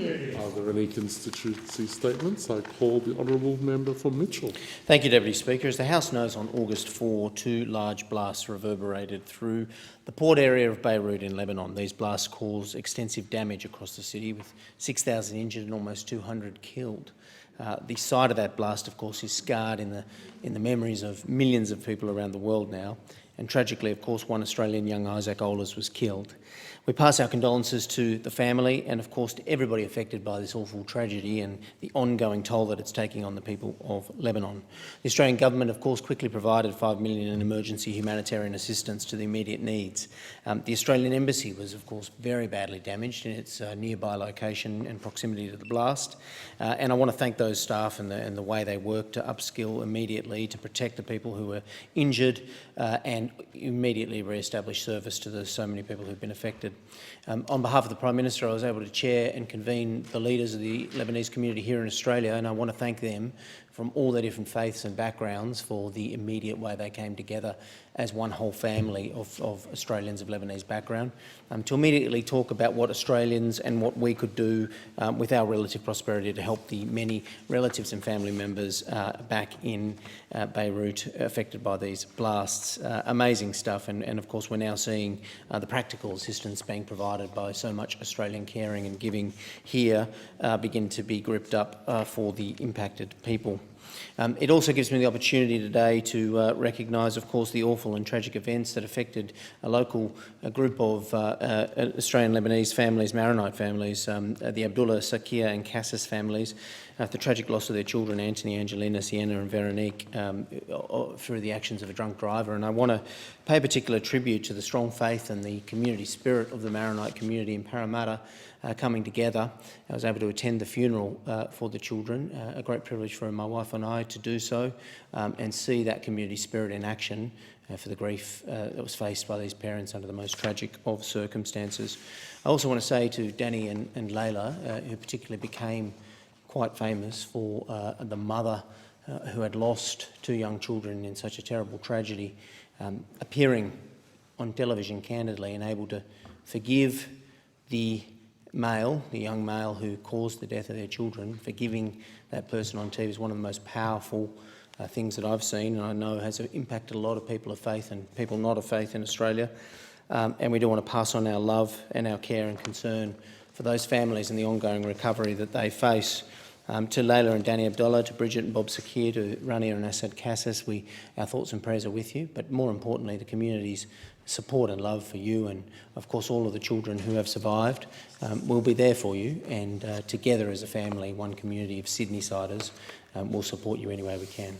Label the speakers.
Speaker 1: Are there any constituency statements? I call the honourable member for Mitchell.
Speaker 2: Thank you, Deputy Speaker. As the House knows, on August 4, two large blasts reverberated through the port area of Beirut in Lebanon. These blasts caused extensive damage across the city, with 6,000 injured and almost 200 killed. The site of that blast, of course, is scarred in the memories of millions of people around the world now. And tragically, of course, one Australian young Isaac Oles was killed. We pass our condolences to the family and, of course, to everybody affected by this awful tragedy and the ongoing toll that it's taking on the people of Lebanon. The Australian government, of course, quickly provided $5 million in emergency humanitarian assistance to the immediate needs. The Australian Embassy was, of course, very badly damaged in its nearby location and proximity to the blast. And I want to thank those staff and the way they worked to upskill immediately to protect the people who were injured and immediately re-establish service to so many people who've been affected. On behalf of the Prime Minister, I was able to chair and convene the leaders of the Lebanese community here in Australia, and I want to thank them from all their different faiths and backgrounds for the immediate way they came together as one whole family of Australians of Lebanese background to immediately talk about what Australians and what we could do with our relative prosperity to help the many relatives and family members back in Beirut affected by these blasts. Amazing stuff, and of course we're now seeing the practical assistance being provided by so much Australian caring and giving here begin to be gripped up for the impacted people. It also gives me the opportunity today to recognise, of course, the awful and tragic events that affected a group of Australian Lebanese families, Maronite families, the Abdullah, Sakia and Cassis families, the tragic loss of their children, Anthony, Angelina, Sienna and Veronique, through the actions of a drunk driver. And I want to pay particular tribute to the strong faith and the community spirit of the Maronite community in Parramatta coming together. I was able to attend the funeral for the children, a great privilege for my wife and I to do so, and see that community spirit in action for the grief that was faced by these parents under the most tragic of circumstances. I also want to say to Danny and Layla, who particularly became quite famous for the mother who had lost two young children in such a terrible tragedy, appearing on television candidly and able to forgive the young male who caused the death of their children. Forgiving that person on TV is one of the most powerful things that I've seen, and I know has impacted a lot of people of faith and people not of faith in Australia. And we do want to pass on our love and our care and concern for those families and the ongoing recovery that they face. To Layla and Danny Abdullah, to Bridget and Bob Sakir, to Rania and Asad Cassis, our thoughts and prayers are with you, but more importantly, the community's support and love for you and, of course, all of the children who have survived will be there for you, and together as a family, one community of Sydney-siders, will support you any way we can.